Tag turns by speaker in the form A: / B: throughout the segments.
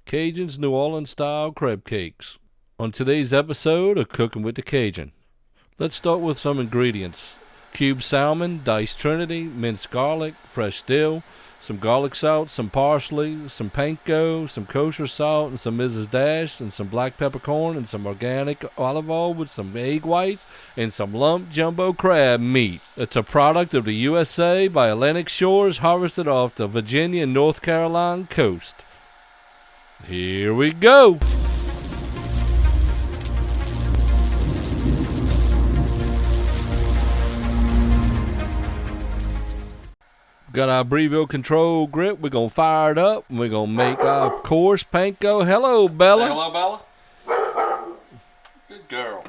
A: Cajun's New Orleans style crab cakes. On today's episode of Cooking with the Cajun, let's start with some ingredients. Cubed salmon, diced trinity, minced garlic, fresh dill, some garlic salt, some parsley, some panko, some kosher salt, and some Mrs. Dash, and some black peppercorn, and some organic olive oil with some egg whites, and some lump jumbo crab meat. It's a product of the USA by Atlantic Shores, harvested off the Virginia and North Carolina coast. Here we go. Got our Breville Control Grip. We're going to fire it up, and we're going to make our coarse panko. Hello, Bella.
B: Say hello, Bella. Good girl.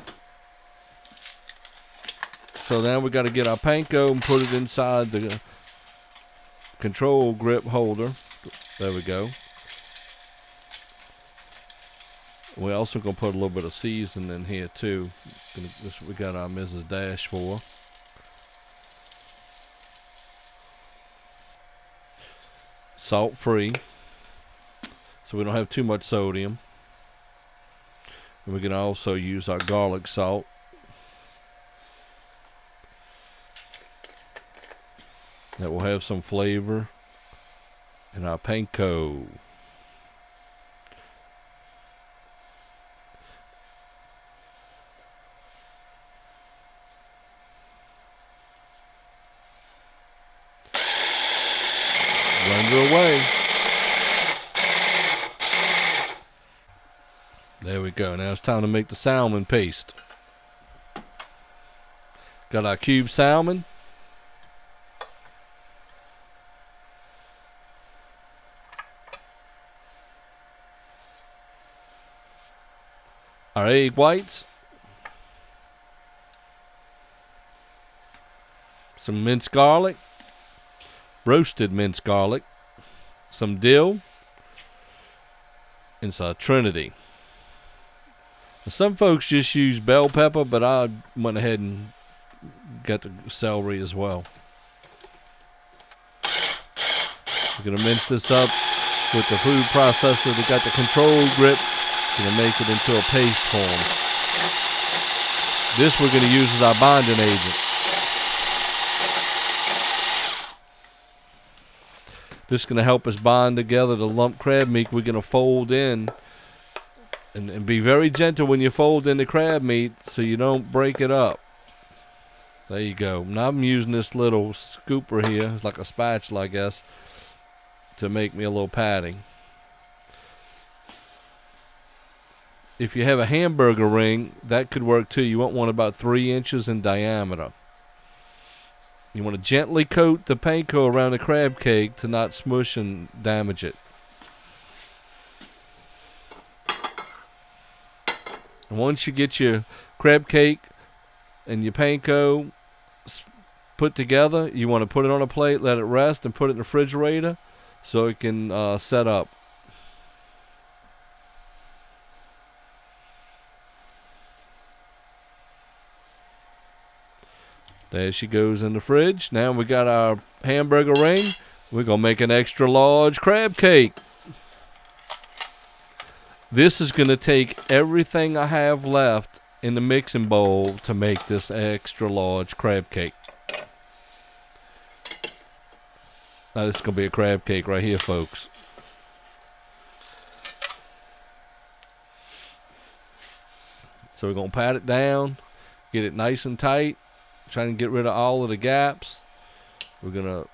A: So now we got to get our panko and put it inside the control grip holder. There we go. We're also going to put a little bit of seasoning in here too. This we got our Mrs. Dash for. Salt free, so we don't have too much sodium. And we can also use our garlic salt. That will have some flavor. And our panko. Blend away. There we go. Now it's time to make the salmon paste. Got our cubed salmon. Our egg whites. Some minced garlic. Roasted minced garlic, some dill, and some trinity. Now, some folks just use bell pepper, but I went ahead and got the celery as well. We're going to mince this up with the food processor. We got the control grip. Going to make it into a paste form. This we're going to use as our binding agent. This is going to help us bind together the lump crab meat. We're going to fold in and be very gentle when you fold in the crab meat so you don't break it up. There you go. Now I'm using this little scooper here, it's like a spatula I guess, to make me a little padding. If you have a hamburger ring, that could work too. You want one about 3 inches in diameter. You want to gently coat the panko around the crab cake to not smush and damage it. And once you get your crab cake and your panko put together, you want to put it on a plate, let it rest, and put it in the refrigerator so it can set up. There she goes in the fridge. Now we got our hamburger ring. We're going to make an extra large crab cake. This is going to take everything I have left in the mixing bowl to make this extra large crab cake. Now this is going to be a crab cake right here, folks. So we're going to pat it down, get it nice and tight. Trying to get rid of all of the gaps. We're going to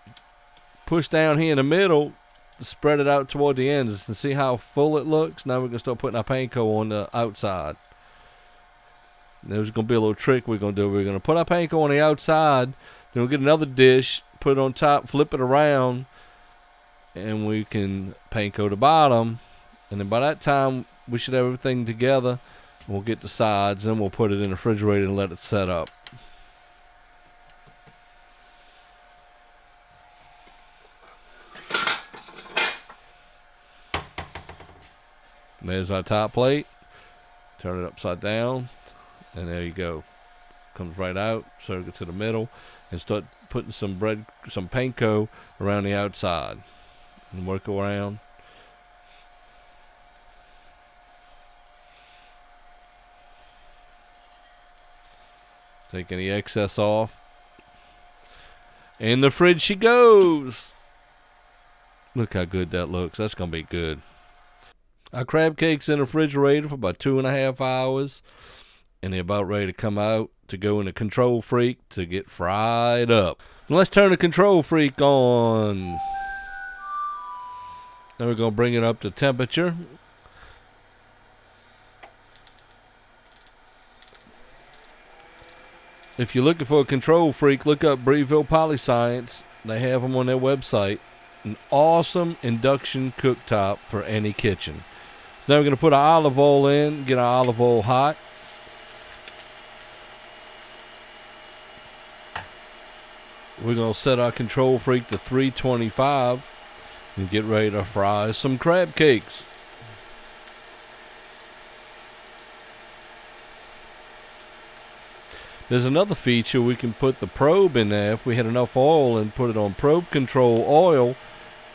A: push down here in the middle to spread it out toward the ends and see how full it looks. Now we're going to start putting our panko on the outside. There's going to be a little trick we're going to do. We're going to put our panko on the outside. Then we'll get another dish, put it on top, flip it around, and we can panko the bottom. And then by that time, we should have everything together. We'll get the sides, and we'll put it in the refrigerator and let it set up. There's our top plate. Turn it upside down, and there you go. Comes right out. Circle to the middle, and start putting some panko around the outside, and work around. Take any excess off. In the fridge she goes. Look how good that looks. That's going to be good. Our crab cakes in the refrigerator for about 2.5 hours. And they're about ready to come out to go in the Control Freak to get fried up. And let's turn the Control Freak on. Then we're going to bring it up to temperature. If you're looking for a Control Freak, look up Breville Polyscience. They have them on their website. An awesome induction cooktop for any kitchen. So now we're going to put our olive oil in, get our olive oil hot. We're going to set our Control Freak to 325 and get ready to fry some crab cakes. There's another feature. We can put the probe in there if we had enough oil and put it on probe control oil,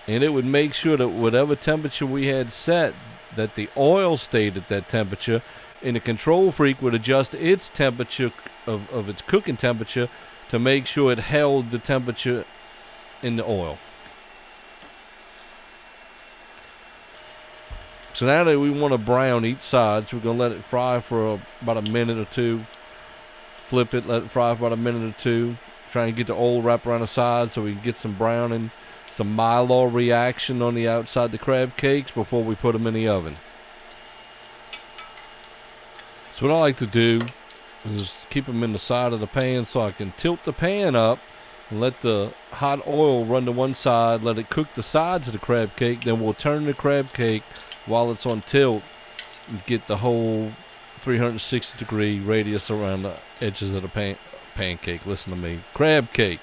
A: and it would make sure that whatever temperature we had set, that the oil stayed at that temperature, and the Control Freak would adjust its temperature of its cooking temperature to make sure it held the temperature in the oil. So now that we want to brown each side, so we're going to let it fry for about a minute or two. Flip it, let it fry for about a minute or two. Try and get the oil wrapped around the side so we can get some browning, some Maillard reaction on the outside the crab cakes before we put them in the oven. So what I like to do is keep them in the side of the pan so I can tilt the pan up and let the hot oil run to one side, let it cook the sides of the crab cake, then we'll turn the crab cake while it's on tilt and get the whole 360-degree radius around the edges of the pancake. Listen to me. Crab cake.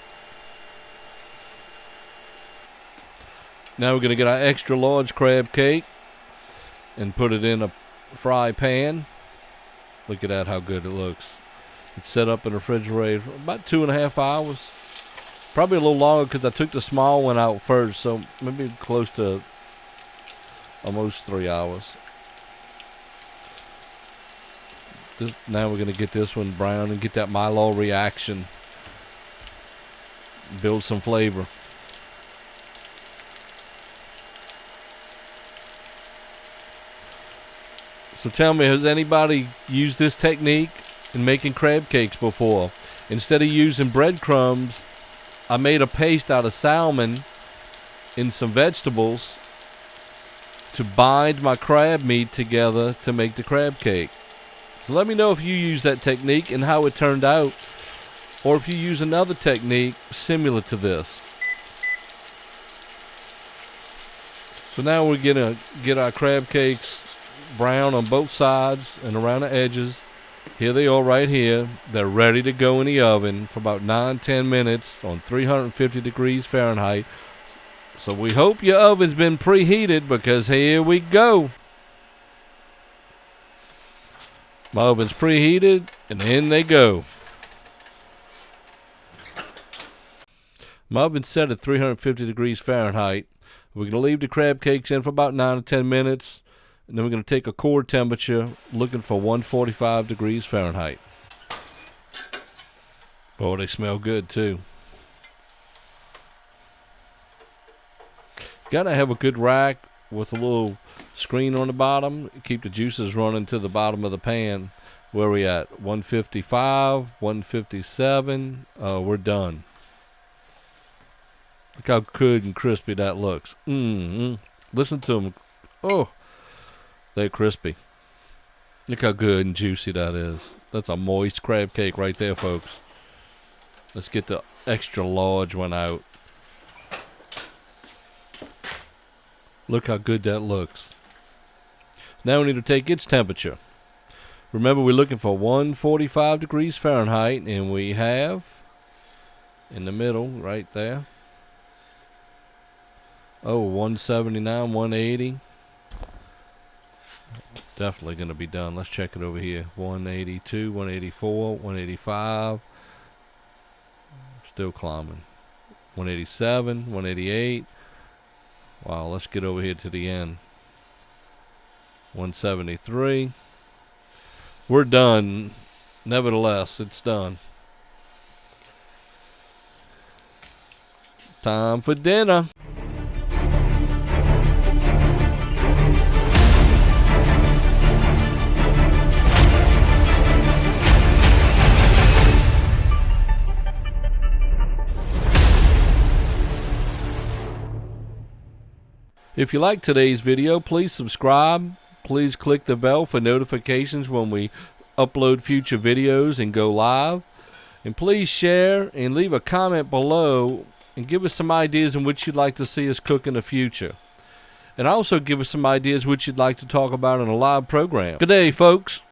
A: Now we're going to get our extra large crab cake and put it in a fry pan. Look at that, how good it looks. It's set up in the refrigerator for about 2.5 hours. Probably a little longer because I took the small one out first, so maybe close to almost 3 hours. Now we're going to get this one brown and get that Maillard reaction. Build some flavor. So tell me, has anybody used this technique in making crab cakes before? Instead of using breadcrumbs, I made a paste out of salmon and some vegetables to bind my crab meat together to make the crab cake. So let me know if you use that technique and how it turned out, or if you use another technique similar to this. So now we're gonna get our crab cakes brown on both sides and around the edges. Here they are right here. They're ready to go in the oven for about 9-10 minutes on 350 degrees Fahrenheit. So we hope your oven's been preheated, because here we go. My oven's preheated, and in they go. My oven's set at 350 degrees Fahrenheit. We're going to leave the crab cakes in for about 9 to 10 minutes, and then we're going to take a core temperature, looking for 145 degrees Fahrenheit. Oh, they smell good too. Got to have a good rack with a little screen on the bottom. Keep the juices running to the bottom of the pan. Where we at? 155, 157. We're done. Look how good and crispy that looks. Listen to them. Oh, they're crispy. Look how good and juicy that is. That's a moist crab cake right there, folks. Let's get the extra large one out. Look how good that looks. Now we need to take its temperature. Remember, we're looking for 145 degrees Fahrenheit, and we have in the middle right there. Oh, 179, 180. Definitely going to be done. Let's check it over here. 182, 184, 185. Still climbing. 187, 188. Wow, let's get over here to the end. 173. We're done. Nevertheless, it's done. Time for dinner. If you like today's video, please subscribe. Please click the bell for notifications when we upload future videos and go live. And please share and leave a comment below and give us some ideas in which you'd like to see us cook in the future. And also give us some ideas which you'd like to talk about in a live program. Good day, folks.